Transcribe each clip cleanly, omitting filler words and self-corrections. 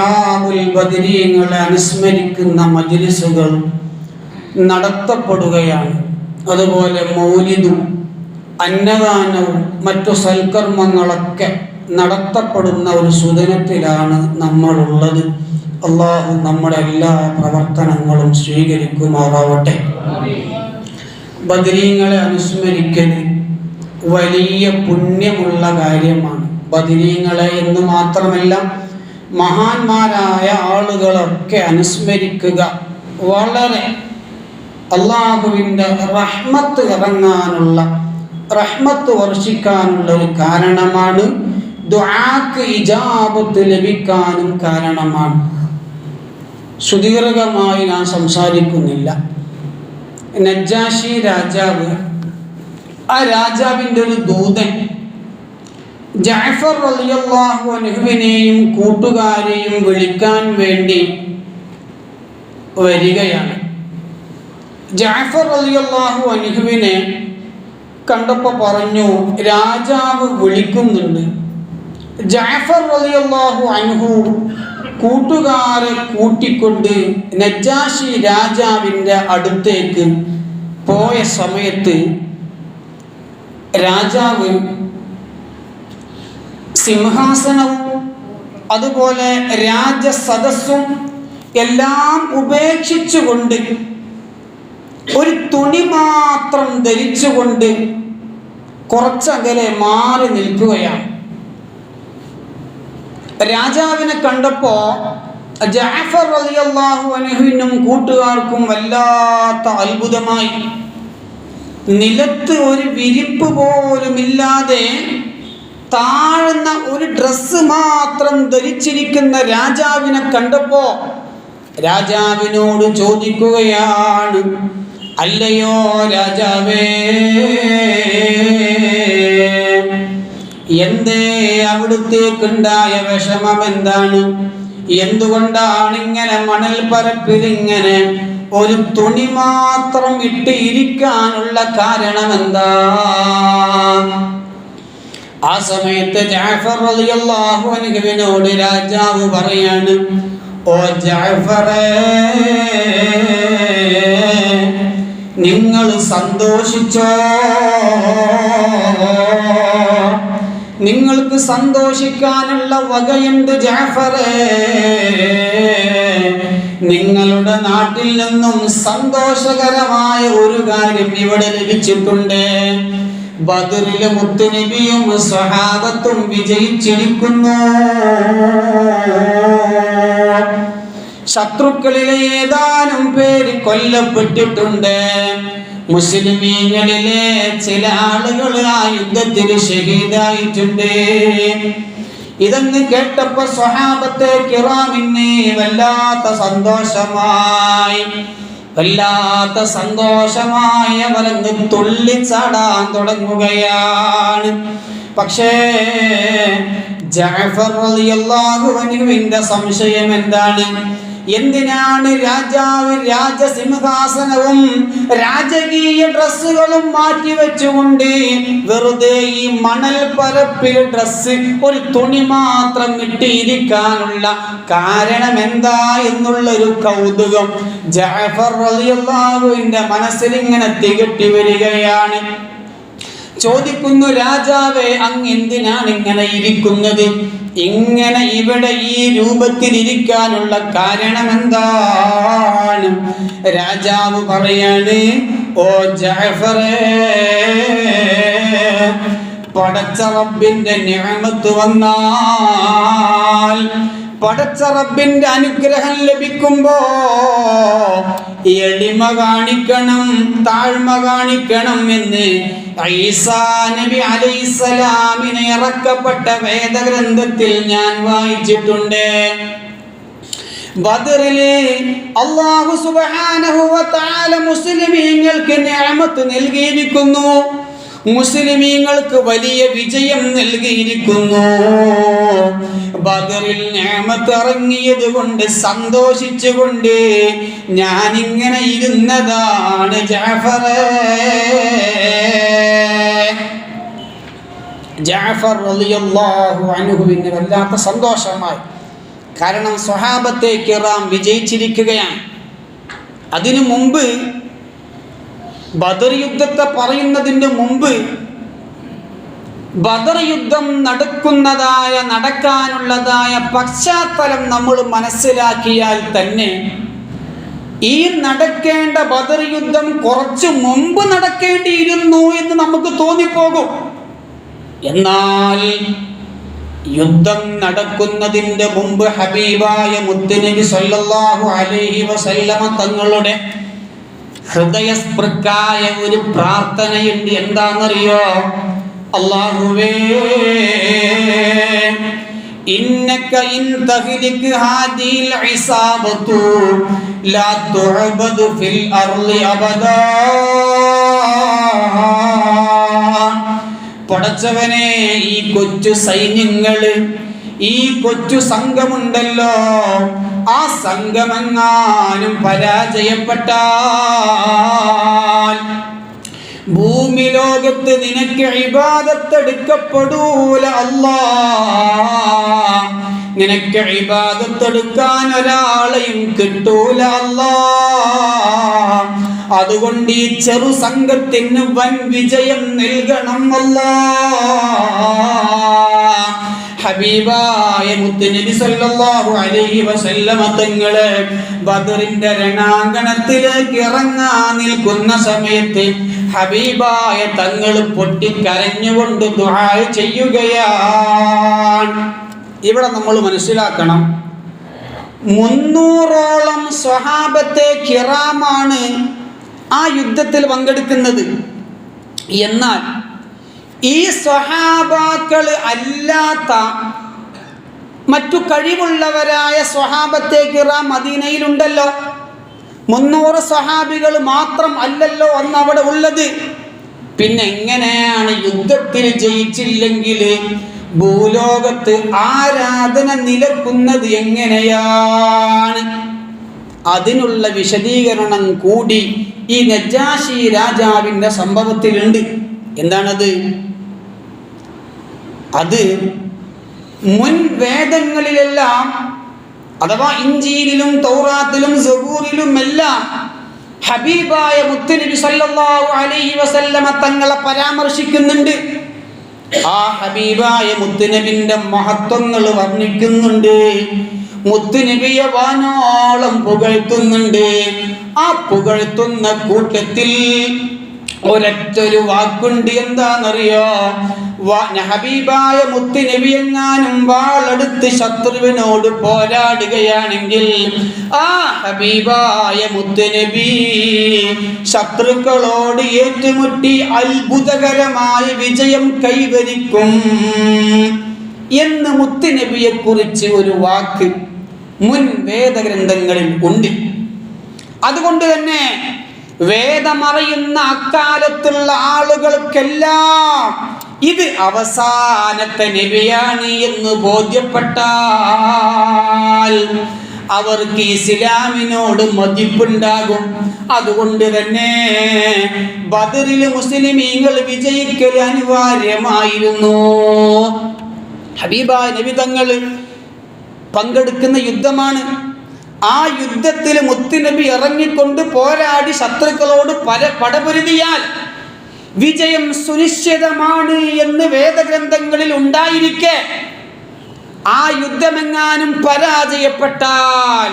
അസ്ഹാബുൽ ബദരീങ്ങളെ അനുസ്മരിക്കുന്ന മജ്ലിസുകൾ നടത്തപ്പെടുകയാണ്. അതുപോലെ മൗലിദും അന്നദാനവും മറ്റു സൽക്കർമ്മങ്ങളൊക്കെ നടത്തപ്പെടുന്ന ഒരു സുദിനത്തിലാണ് നമ്മളുള്ളത്. അള്ളാഹു നമ്മുടെ എല്ലാ പ്രവർത്തനങ്ങളും സ്വീകരിക്കുമാറാവട്ടെ. ബദരീങ്ങളെ അനുസ്മരിക്കൽ വലിയ പുണ്യമുള്ള കാര്യമാണ്. ബദരീങ്ങളെ എന്ന് മാത്രമല്ല, മഹാന്മാരായ ആളുകളൊക്കെ അനുസ്മരിക്കുക വളരെ അള്ളാഹുവിൻ്റെ റഹ്മത്ത് ഇറങ്ങാനുള്ള, റഹ്മത്ത് വർഷിക്കാനുള്ള ഒരു കാരണമാണ്. ദുആക്ക് ഇജാബത്ത് ലഭിക്കാനും കാരണമാണ്. സുദീർഘമായി ഞാൻ സംസാരിക്കുന്നില്ല. നജ്ജാശി രാജാവ്, ആ രാജാവിൻ്റെ ഒരു ദൂതൻ ജഅഫർ റളിയല്ലാഹു അൻഹുവിനെയും കൂട്ടുകാരെയും വിളിക്കാൻ വേണ്ടി വരികയാണ്. ജഅഫർ റളിയല്ലാഹു അൻഹുവിനെ കണ്ടപ്പോൾ പറഞ്ഞു, രാജാവ് വിളിക്കുന്നുണ്ട്. ജഅഫർ റളിയല്ലാഹു അൻഹു കൂട്ടുകാരെ കൂട്ടിക്കൊണ്ട് നജ്ജാശി രാജാവിൻ്റെ അടുത്തേക്ക് പോയ സമയത്ത് രാജാവ് സിംഹാസനവും അതുപോലെ രാജസദസ്സും എല്ലാം ഉപേക്ഷിച്ചുകൊണ്ട് ഒരു തുണി മാത്രം ധരിച്ചുകൊണ്ട് കുറച്ചകലെ മാറി നിൽക്കുകയാണ്. രാജാവിനെ കണ്ടപ്പോ ജഅഫർ റളിയല്ലാഹു അൻഹുവിനും കൂട്ടുകാർക്കും വല്ലാത്ത അത്ഭുതമായി. നിലത്ത് ഒരു വിരിപ്പ് പോലുമില്ലാതെ താഴ്ന്ന ഒരു ഡ്രസ്സ് മാത്രം ധരിച്ചിരിക്കുന്ന രാജാവിനെ കണ്ടപ്പോ രാജാവിനോട് ചോദിക്കുകയാണ്, അല്ലയോ രാജാവേ, എന്തേ അവിടുത്തേക്കുണ്ടായ വിഷമം എന്താണ്? എന്തുകൊണ്ടാണ് ഇങ്ങനെ മണൽ പരപ്പിൽ ഇങ്ങനെ ഒരു തുണി മാത്രം ഇട്ട് ഇരിക്കാനുള്ള കാരണം എന്താ? ആ സമയത്ത് ജഅഫർ റളിയല്ലാഹു അൻഹുവിനോട് രാജാവ് പറയാണ്, ഓ ജഅഫറേ, നിങ്ങൾ സന്തോഷിച്ചോ? നിങ്ങൾക്ക് സന്തോഷിക്കാനുള്ള വകയുണ്ട് ജഅഫറേ. നിങ്ങളുടെ നാട്ടിൽ നിന്നും സന്തോഷകരമായ ഒരു കാര്യം ഇവിടെ ലഭിച്ചിട്ടുണ്ട്. ബദറിലെ മുത്തുനബിയും സ്വഹാബത്തും വിജയിച്ചിരിക്കുന്നു. ശത്രുക്കളിലെ ഏതാനും പേര് കൊല്ലപ്പെട്ടിട്ടുണ്ട്. മുസ്ലിമീങ്ങളിലെ ചില ആളുകൾ ആ യുദ്ധത്തിൽ ഷഹീദായിട്ടുണ്ട്. ഇതെന്ന് കേട്ടപ്പോ സ്വഹാബത്തെ കിറാമിന് വല്ലാത്ത സന്തോഷമായി അവരങ്ങ് തുള്ളിച്ചാടാൻ തുടങ്ങുകയാണ്. പക്ഷേ ജഅഫർ റളിയല്ലാഹു അൻഹുവിന്റെ സംശയം എന്താണ്? എന്തിനാണ് രാജാവ് രാജസിംഹാസനവും രാജകീയ ഡ്രസ്സുകളും മാറ്റി വെച്ചുകൊണ്ട് വെറുതെ ഈ മണൽ പരപ്പിൽ ഡ്രസ്സ്, ഒരു തുണി മാത്രം ഇട്ടിരിക്കാനുള്ള കാരണം എന്താ എന്നുള്ളൊരു കൗതുകം ജഅഫർ റളിയല്ലാഹുവിന്റെ മനസ്സിൽ ഇങ്ങനെ തികട്ടി വരികയാണ്. ചോദിക്കുന്നു, രാജാവേ, അങ്ങ് എന്തിനാണ് ഇങ്ങനെ ഇരിക്കുന്നത്? ഇങ്ങനെ ഇവിടെ ഈ രൂപത്തിൽ ഇരിക്കാനുള്ള കാരണം എന്താണ്? രാജാവ് പറയാണ്, ഓ ജഅഫറേ, പടച്ച റബ്ബിന്റെ നിഅമത്ത് വന്നാൽ, പടച്ച റബ്ബിന്റെ അനുഗ്രഹം ലഭിക്കുമ്പോ എളിമ കാണിക്കണം, താഴ്മ കാണിക്കണം എന്ന് ഈസാ നബി അലൈഹിസ്സലാമിന് ഇറക്കപ്പെട്ട വേദഗ്രന്ഥത്തിൽ ഞാൻ വായിച്ചിട്ടുണ്ട്. ബദറിലെ അല്ലാഹു സുബ്ഹാനഹു വ തആല മുസ്ലിമീങ്ങൾക്ക് നിഅമത്ത് നൽകിയിരിക്കുന്നു. മുസ്ലിമീങ്ങൾക്ക് വലിയ വിജയം നൽകിയിരിക്കുന്നു. ബദറിൽ നിഅമത്ത് ഇറങ്ങിയത് കൊണ്ട് സന്തോഷിച്ചുകൊണ്ട് ഞാനിങ്ങനെ ഇരുന്നതാണ് ജഅഫറേ. ജഅഫർ റളിയല്ലാഹു അൻഹുവിന് വല്ലാത്ത സന്തോഷമായി. കാരണം സ്വഹാബത്തെ കിറാം വിജയിച്ചിരിക്കുകയാണ്. അതിനു മുമ്പ് ബദർ യുദ്ധത്തെ പറയുന്നതിന് മുമ്പ് ബദർ യുദ്ധം നടക്കാനുള്ളതായ പശ്ചാത്തലം നമ്മൾ മനസ്സിലാക്കിയാൽ തന്നെ ഈ നടക്കേണ്ട ബദർ യുദ്ധം കുറച്ച് മുമ്പ് നടക്കേണ്ടിയിരുന്നു എന്ന് നമുക്ക് തോന്നിപ്പോകും. എന്നാൽ യുദ്ധം നടക്കുന്നതിൻ്റെ മുമ്പ് ഹബീബായ മുത്തുനബി സല്ലല്ലാഹു അലൈഹി വസല്ലമ തങ്ങളുടെ ഹൃദയസ്പൃക്കായ ഒരു പ്രാർത്ഥനയുണ്ട്. എന്താണെന്നറിയോ? അല്ലാഹുവേ, ഇന്നക ഇൻ തഹ്ലിക് ഹാദിൽ ഇസാബതു ലാ തുഅബദു ഫിൽ അർളി അബദാ. പടച്ചവനെ, ഈ കൊച്ചു സൈന്യങ്ങള്, ഈ കൊച്ചു സംഘമുണ്ടല്ലോ, ആ സംഘമെങ്ങാനും പരാജയപ്പെട്ടാൽ ഭൂമി ലോകത്ത് നിനക്ക് ഇബാദത്ത് എടുക്കപ്പെടൂല അല്ലാഹ്. നിനക്ക് ഇബാദത്ത് എടുക്കാൻ ഒരാളെയും കിട്ടൂല അല്ലാഹ്. അതുകൊണ്ട് ഈ ചെറു സംഘത്തിന് വൻ വിജയം നൽകണം അല്ലാഹ്. ഹബീബായ മുത്തുനബി സല്ലല്ലാഹു അലൈഹി വസല്ലമ തങ്ങളെ ബദറിന്റെ രണാങ്കണത്തിലേക്ക് ഇറങ്ങാൻ നിൽക്കുന്ന സമയത്ത് ഹബീബായ തങ്ങൾ പൊട്ടിക്കരഞ്ഞുകൊണ്ട് ദുആ ചെയ്യുകയാണ്. ഇവിടെ നമ്മൾ മനസ്സിലാക്കണം, 300ഓളം സ്വഹാബത്തെ കിറാമാണ് ആ യുദ്ധത്തിൽ പങ്കെടുക്കുന്നത്. എന്നാൽ ഈ സ്വഹാബാക്കൾ അല്ലാത്ത മറ്റു കഴിവുള്ളവരായ സ്വഹാബത്തെ കിറാം മദീനയിലുണ്ടല്ലോ. 300 സ്വഹാബികൾ മാത്രം അല്ലല്ലോ അന്ന് അവിടെ ഉള്ളത്. പിന്നെ എങ്ങനെയാണ് യുദ്ധത്തിൽ ജയിച്ചില്ലെങ്കിൽ ഭൂലോകത്ത് ആരാധന നിലക്കുന്നത് എങ്ങനെയാണ്? അതിനുള്ള വിശദീകരണം കൂടി ഈ നജാശി രാജാവിൻ്റെ സംഭവത്തിലുണ്ട്. എന്താണത്? അത് മുൻ വേദങ്ങളിലെല്ലാം, അഥവാ ഇഞ്ചീലിലും തൗറാത്തിലും സബൂറിലും എല്ലാം ഹബീബായ മുത്തുനബി സല്ലല്ലാഹു അലൈഹി വസല്ലമ തങ്ങളെ പരാമർശിക്കുന്നുണ്ട്. ആ ഹബീബായ മുത്തുനബിന്റെ മഹത്വങ്ങൾ വർണ്ണിക്കുന്നുണ്ട്. മുത്തുനബിയെ വാനോളം പുകഴ്ത്തുന്നുണ്ട്. ആ പുകഴ്ത്തുന്ന കൂട്ടത്തിൽ ഒരൊറ്റൊരു വാക്കുണ്ട്. എന്താണെന്നറിയോ? ഹബീബായ മുത്തുനബി എങ്ങാനും വാളെടുത്ത് ശത്രുവിനോട് പോരാടുകയാണെങ്കിൽ ആ ഹബീബായ മുത്തുനബി ശത്രുക്കളോട് ഏറ്റുമുട്ടി അത്ഭുതകരമായ വിജയം കൈവരിക്കും എന്ന് മുത്തുനബിയെ കുറിച്ച് ഒരു വാക്ക് മുൻ വേദഗ്രന്ഥങ്ങളിൽ ഉണ്ട്. അതുകൊണ്ട് തന്നെ വേദമറിയുന്ന അക്കാലത്തുള്ള ആളുകൾക്കെല്ലാം ഇത് അവസാനത്തെ നബിയാണ് എന്ന് ബോധ്യപ്പെട്ടാൽ അവർക്ക് ഇസ്ലാമിനോട് മതിപ്പുണ്ടാകും. അതുകൊണ്ട് തന്നെ ബദറിൽ മുസ്ലിമീങ്ങൾ വിജയിക്കൽ അനിവാര്യമായിരുന്നു. ഹബീബായ നബി തങ്ങൾ പങ്കെടുക്കുന്ന യുദ്ധമാണ്. ആ യുദ്ധത്തിൽ മുത്തുനബി ഇറങ്ങിക്കൊണ്ട് പോരാടി ശത്രുക്കളോട് പടപൊരുതിയാൽ വിജയം സുനിശ്ചിതമാണ് എന്ന് വേദഗ്രന്ഥങ്ങളിൽ ഉണ്ടായിരിക്കെ ആ യുദ്ധമെങ്ങാനും പരാജയപ്പെട്ടാൽ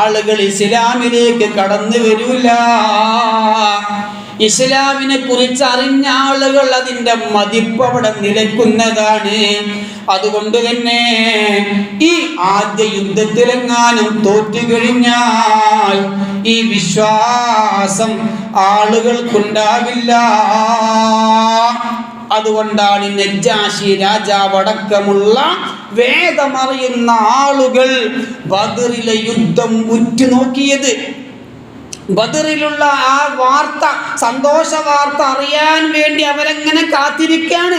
ആളുകൾ ഇസ്ലാമിലേക്ക് കടന്നു വരില്ല. ഇസ്ലാമിനെ കുറിച്ച് അറിഞ്ഞ ആളുകൾ അതിൻ്റെ മതിപ്പ് അവിടെ നിലക്കുന്നതാണ്. അതുകൊണ്ട് തന്നെ ഈ ആദ്യ യുദ്ധത്തിലെങ്ങാനും തോറ്റുകഴിഞ്ഞാൽ ഈ വിശ്വാസം ആളുകൾക്കുണ്ടാവില്ല. അതുകൊണ്ടാണ് നജ്ജാശി രാജാവടക്കമുള്ള വേദമറിയുന്ന ആളുകൾ ബദറിലെ യുദ്ധം ഉറ്റുനോക്കിയത്. ബദറിലുള്ള ആ വാർത്ത, സന്തോഷ വാർത്ത അറിയാൻ വേണ്ടി അവരെങ്ങനെ കാത്തിരിക്കുകയാണ്.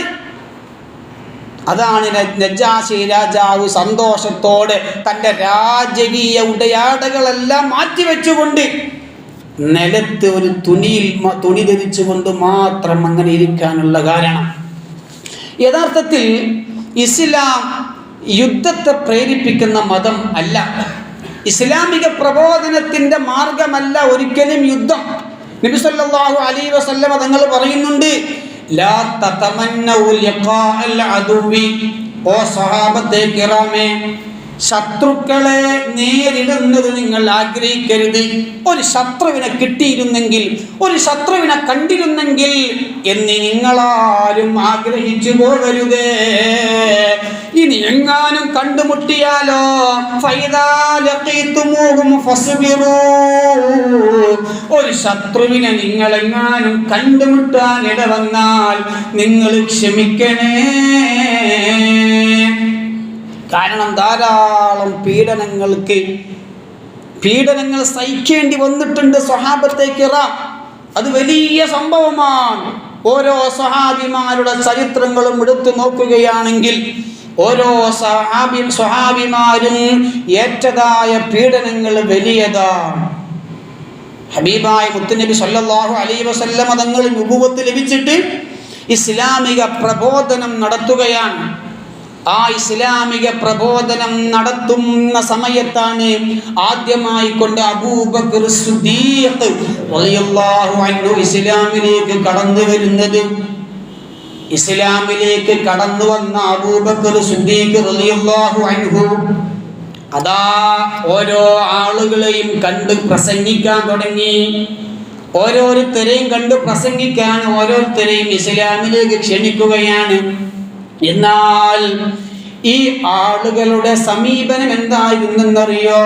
അതാണ് നജ്ജാശി രാജാവ് സന്തോഷത്തോടെ തൻ്റെ രാജകീയ ഉടയാടകളെല്ലാം മാറ്റിവെച്ചുകൊണ്ട് നിലത്ത് ഒരു തുണി ധരിച്ചുകൊണ്ട് മാത്രം അങ്ങനെ ഇരിക്കാനുള്ള കാരണം. യഥാർത്ഥത്തിൽ ഇസ്ലാം യുദ്ധത്തെ പ്രേരിപ്പിക്കുന്ന മതം അല്ല. ഇസ്ലാമിക പ്രബോധനത്തിൻ്റെ മാർഗമല്ല ഒരിക്കലും യുദ്ധം. നബി സല്ലല്ലാഹു അലൈഹി വസല്ലം തങ്ങൾ പറയുന്നുണ്ട്, ലാ തതമന്നൗ ലിഖാഅൽ അദുവി. ഓ സ്വഹാബത്തെ കിറാമേ, ശത്രുക്കളെ നേരിടുന്നത് നിങ്ങൾ ആഗ്രഹിക്കരുത്. ഒരു ശത്രുവിനെ കിട്ടിയിരുന്നെങ്കിൽ, ഒരു ശത്രുവിനെ കണ്ടിരുന്നെങ്കിൽ എന്ന് നിങ്ങളാരും ആഗ്രഹിച്ചു പോകരുതേ. ഇനി എങ്ങാനും കണ്ടുമുട്ടിയാലോ, ഫൈദാ ലഖീതുമൂഹും ഫസ്ബിറൂ. ഒരു ശത്രുവിനെ നിങ്ങൾ എങ്ങാനും കണ്ടുമുട്ടാൻ ഇടവന്നാൽ നിങ്ങൾ ക്ഷമിക്കണേ. കാരണം ധാരാളം പീഡനങ്ങൾ സഹിക്കേണ്ടി വന്നിട്ടുണ്ട് സ്വഹാബത്തെ കിറാം. അത് വലിയ സംഭവമാണ്. ഓരോ സ്വഹാബിമാരുടെ ചരിത്രങ്ങളും എടുത്തു നോക്കുകയാണെങ്കിൽ ഓരോ സ്വഹാബിമാരും ഏറ്റതായ പീഡനങ്ങൾ വലിയതാണ്. ഹബീബായ മുത്തുനബി സല്ലല്ലാഹു അലൈഹി വസല്ലം തങ്ങൾ നുബുവത്ത് ലഭിച്ചിട്ട് ഇസ്ലാമിക പ്രബോധനം നടത്തുകയാണ്. ആ ഇസ്ലാമിക പ്രബോധനം നടത്തുന്ന സമയത്താണ് ആദ്യമായി കൊണ്ട് അബൂബക്കർ സിദ്ദീഖ് റളിയല്ലാഹു അൻഹു ഇസ്ലാമിലേക്ക് കടന്നു വരുന്നത്. ഇസ്ലാമിലേക്ക് കടന്നു വന്ന അബൂബക്കർ സിദ്ദീഖ് റളിയല്ലാഹു അൻഹു അതാ ഓരോ ആളുകളെയും കണ്ട് പ്രസംഗിക്കാൻ തുടങ്ങി. ഓരോരുത്തരെയും കണ്ട് പ്രസംഗിക്കാൻ ഓരോരുത്തരെയും ഇസ്ലാമിലേക്ക് ക്ഷണിക്കുകയാണ്. എന്നാൽ ഈ ആളുകളുടെ സമീപനം എന്തായിരുന്നെന്നറിയോ?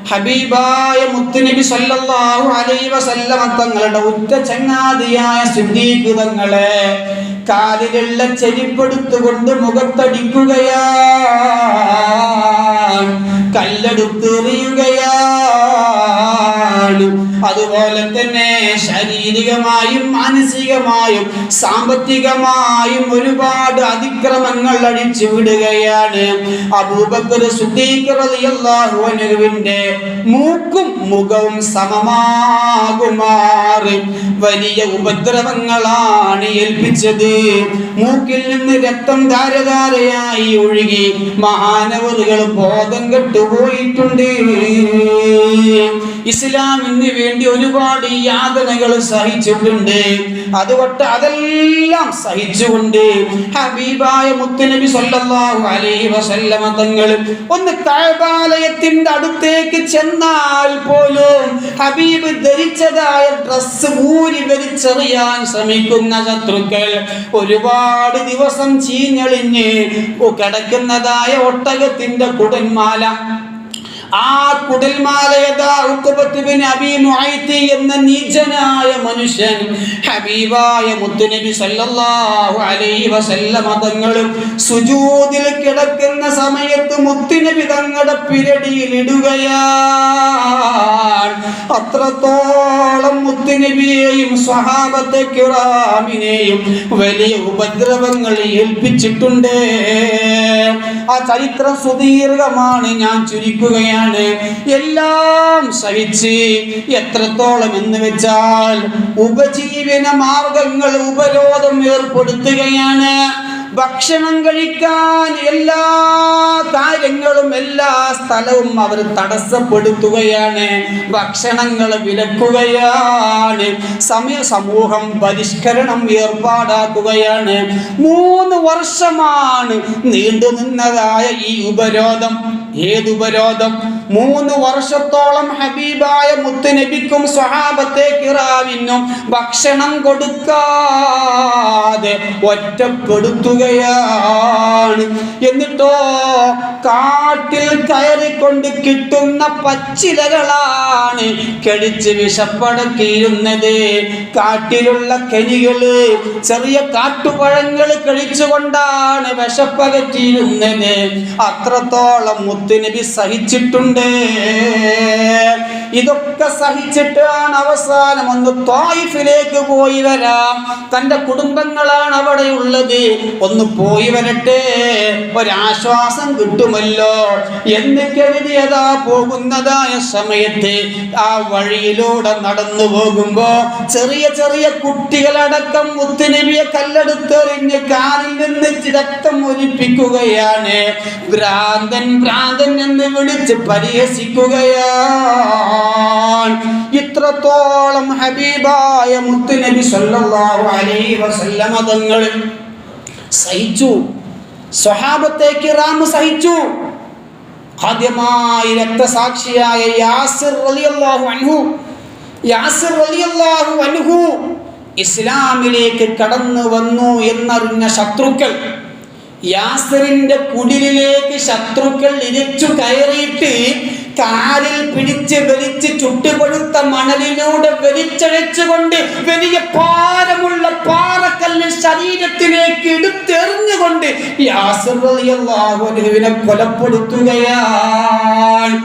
ഹബീബായ മുത്തുനബി സല്ലല്ലാഹു അലൈഹി വസല്ലം തങ്ങളുടെ ഉറ്റ ചങ്ങാതിയായ സിദ്ദീഖ് തങ്ങളെ കാലിലുള്ള ചെരിപ്പെടുത്തുകൊണ്ട് മുഖത്തടിക്കുകയാണ്, കല്ലെടുത്തെറിയുകയാണ്. അതുപോലെ തന്നെ ശാരീരികമായും മാനസികമായും സാമ്പത്തികമായും ഒരുപാട് അതിക്രമങ്ങൾ അടിച്ചു വിടുകയാണ്. അബൂബക്കർ സിദ്ദീഖ് റളിയല്ലാഹു അൻഹുവിന്റെ മൂക്കും മുഖവും സമമാകുമാറ് വലിയ ഉപദ്രവങ്ങളാണ് ഏൽപ്പിച്ചത്. മൂക്കിൽ നിന്ന് രക്തം ധാരധാരയായി ഒഴുകി മഹാനവറുകൾ ബോധം കെട്ടുപോയിട്ടുണ്ട്. ഇസ്ലാമിന് വേണ്ടി ഒരുപാട് യാതനകൾ സഹിച്ചിട്ടുണ്ട്. അതുകൊണ്ട് അതെല്ലാം സഹിച്ചുകൊണ്ട് ഹബീബായ മുത്തുനബി സല്ലല്ലാഹു അലൈഹി വസല്ലം തങ്ങൾ ഒന്ന് കഅബാലയത്തിന്റെ അടുത്തേക്ക് ചെന്നാൽ പോലും ഹബീബ് ധരിച്ചതായ ഡ്രസ്സ് ഊരി വലിച്ചെറിയാൻ ശ്രമിക്കുന്ന ശത്രുക്കൾ ഒരുപാട് ദിവസം ചീഞ്ഞളിഞ്ഞ് കിടക്കുന്നതായ ഒട്ടകത്തിന്റെ കുടന്മാല, ആ കുടൽമാലയതാ ഉഖബത്ത് ബിൻ അബീ മുഅയ്ത് എന്ന നീചനായ മനുഷ്യൻ ഹബീബായ മുത്തുനബി സല്ലല്ലാഹു അലൈഹി വസല്ലം തങ്ങൾ സുജൂദിൽ കിടക്കുന്ന സമയത്ത് മുത്തുനബി തങ്ങളുടെ പിരടിയിൽ ഇടുകയാണ്. അത്രത്തോളം മുത്തുനബിയെയും സ്വഹാബത്തെ കിറാമിനെയും വലിയ ഉപദ്രവങ്ങൾ ഏൽപ്പിച്ചിട്ടുണ്ട്. ആ ചരിത്രം സുദീർഘമാണ്, ഞാൻ ചുരുക്കുകയാണ്. എല്ലാം സഹിച്ച് എത്രത്തോളം എന്ന് വെച്ചാൽ ഉപജീവന മാർഗങ്ങൾ ഉപരോധം ഏർപ്പെടുത്തുകയാണ്. ഭക്ഷണം കഴിക്കാൻ എല്ലാ കാര്യങ്ങളും എല്ലാ സ്ഥലവും അവർ തടസ്സപ്പെടുത്തുകയാണ്. ഭക്ഷണങ്ങൾ വിലക്കുകയാണ്. സമൂഹം പരിഷ്കരണം ഏർപ്പാടാക്കുകയാണ്. 3 വർഷമാണ് നീണ്ടു നിന്നതായ ഈ ഉപരോധം. ഏതുപരോധം? 3 വർഷത്തോളം ഹബീബായ മുത്തുനബിക്കും സ്വഹാബത്തെ കിറാമിനും ഭക്ഷണം കൊടുക്കാതെ ഒറ്റപ്പെടുത്തുകയാണ്. എന്നിട്ടോ കാട്ടിൽ കയറിക്കൊണ്ട് കിട്ടുന്ന പച്ചിലകളാണ് കഴിച്ച് വിശപ്പടക്കിയിരുന്നത്. കാട്ടിലുള്ള കനികള്, ചെറിയ കാട്ടുപഴങ്ങൾ കഴിച്ചുകൊണ്ടാണ് വിശപ്പകറ്റിയിരുന്നത്. അത്രത്തോളം മുത്തുനബി സഹിച്ചിട്ടുണ്ട്. ഇതൊക്കെ സഹിച്ചിട്ടാണ് അവസാനം ഒന്ന് ത്വായിഫിലേക്ക് പോയി വരാം, തൻ്റെ കുടുംബങ്ങളാണ് അവിടെ ഉള്ളത്, ഒന്ന് പോയി വരട്ടെ, ഒരാശ്വാസം കിട്ടുമല്ലോ എന്ന് കരുതിയതാ പോകുന്നതായ സമയത്ത് ആ വഴിയിലൂടെ നടന്നു പോകുമ്പോ ചെറിയ ചെറിയ കുട്ടികളടക്കം മുത്തുനബിയെ കല്ലെടുത്തെറിഞ്ഞ് കാലിൽ നിന്ന് രക്തം ഒലിപ്പിക്കുകയാണ്. ഭ്രാന്തൻ ഭ്രാന്തൻ എന്ന് വിളിച്ച് പരിഹസിക്കുകയാണ്. ഇത്രത്തോളം ഹബീബായ മുത്തുനബി സല്ലല്ലാഹു അലൈഹി വസല്ലമ തങ്ങൾ സഹിച്ചു, സ്വഹാബത്തെ കിറാം സഹിച്ചു. ആദ്യമായി രക്തസാക്ഷിയായ യാസിർ റളിയല്ലാഹു അൻഹു ഇസ്ലാമിലേക്ക് കടന്നു വന്നു എന്നറിഞ്ഞ ശത്രുക്കൾ, യാസിറിന്റെ കുടിലിലേക്ക് ശത്രുക്കൾ ഇരച്ചു കയറിയിട്ട് കാലിൽ പിടിച്ച് വലിച്ച് ചുട്ടുപഴുത്ത മണലിലൂടെ വലിച്ചഴച്ചുകൊണ്ട് വലിയ ഭാരമുള്ള പാറക്കല്ല് ശരീരത്തിലേക്ക് എടുത്തെറിഞ്ഞുകൊണ്ട് യാസിർ റളിയല്ലാഹു അൻഹുവിനെ കൊലപ്പെടുത്തുകയാണ്.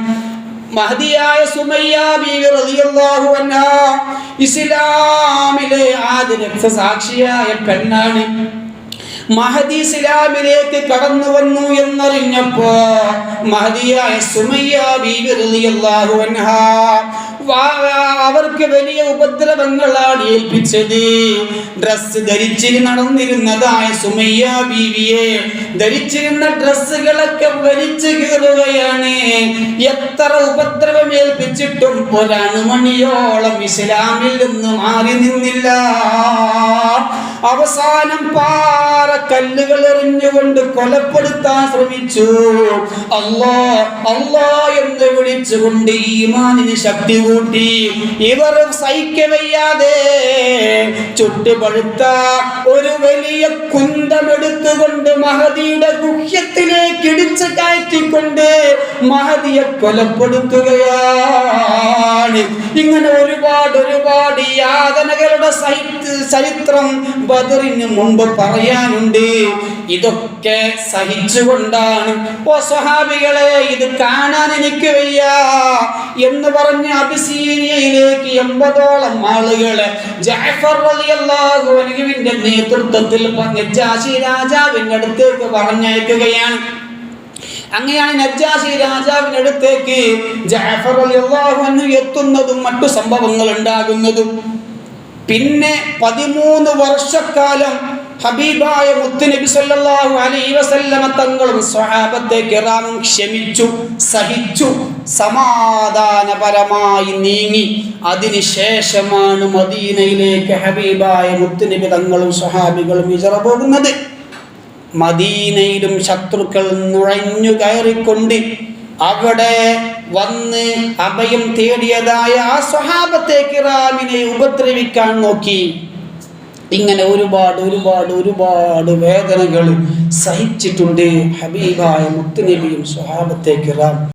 മഹദിയായ സുമയ്യ ബീവി റളിയല്ലാഹു അൻഹാ ഇസ്ലാമിലെ ആദ്യ രക്തസാക്ഷിയായ പെണ്ണാണ്. മഹദി ഇസ്ലാമിലേക്ക് കടന്നു വന്നു എന്നറിഞ്ഞപ്പോ മഹദിയായ സുമയ്യ ബീവി റളിയല്ലാഹു അൻഹാ അവർക്ക് വലിയ ഉപദ്രവങ്ങളാണ് ഏൽപ്പിച്ചത്. ഡ്രസ്സ് ധരിച്ച് നടന്നിരുന്നതായ സുമയ്യ ബീവിയെ ധരിച്ചിരുന്ന ഡ്രസ്സുകളൊക്കെ വലിച്ചു കീറുകയാണ്. എത്ര ഉപദ്രവം ഏൽപ്പിച്ചിട്ടും ഒരണുമണിയോളം ഇസ്ലാമിൽ നിന്ന് മാറി നിന്നില്ല. അവസാനം പാറക്കല്ലുകൾ എറിഞ്ഞുകൊണ്ട് കൊലപ്പെടുത്താൻ ശ്രമിച്ചു. അല്ലാ അല്ലാ എന്ന് വിളിച്ചുകൊണ്ട് ഈമാനിന് ശക്തി കൂട്ടി. ഇവർ സഹിക്കവയ്യാതെ ചുട്ടുപഴുത്ത ഒരു വലിയ കുന്തമെടുത്തുകൊണ്ട് മഹദിയുടെ ഗുഹ്യത്തിലേക്ക് ഇടിച്ചു കയറ്റിക്കൊണ്ട് മഹദിയെ കൊലപ്പെടുത്തുകയാണ്. ഇങ്ങനെ ഒരുപാട് യാതനകളുടെ ചരിത്രം ബദറിന് മുമ്പ് പറയാനുണ്ട്. ഇതൊക്കെ സഹിച്ചുകൊണ്ടാണ് ഓ സ്വഹാബികളെ ഇത് കാണാൻ എനിക്ക് വയ്യ എന്ന് പറഞ്ഞ് അബിസീനിയയിലേക്ക് 80ഓളം ആളുകളെ ജഅഫർ റളിയല്ലാഹു അൻഹുവിന്റെ നേതൃത്വത്തിൽ നജ്ജാശി രാജാവിന്റെ അടുത്തേക്ക് പറഞ്ഞയക്കുകയാണ്. അങ്ങനെയാണ് നജ്ജാശി രാജാവിന്റെ അടുത്തേക്ക് ജഅഫർ റളിയല്ലാഹു അൻഹു എത്തുന്നതും മറ്റു സംഭവങ്ങൾ ഉണ്ടാകുന്നതും. പിന്നെ 13 വർഷക്കാലം ഹബീബായ മുത്തുനബി സല്ലല്ലാഹു അലൈഹി വസല്ലമ തങ്ങളും സ്വഹാബത്തെ കിറാമും ക്ഷമിച്ചു, സഹിച്ചു, സമാധാനപരമായി നീങ്ങി. അതിനുശേഷമാണ് മദീനയിലേക്ക് ഹബീബായ മുത്തുനബി തങ്ങളും സ്വഹാബികളും ഹിജ്റ പോകുന്നത്. മദീനയിലും ശത്രുക്കൾ നുഴഞ്ഞു കയറിക്കൊണ്ട് അവിടെ വന്ന് അഭയം തേടിയതായ ആ സ്വഹാബത്തെ കിറാമിനെ ഉപദ്രവിക്കാൻ നോക്കി. ഇങ്ങനെ ഒരുപാട് വേദനകൾ സഹിച്ചിട്ടുണ്ട് ഹബീബായ മുത്തുനബിയും സ്വഹാബത്തെ കിറാം.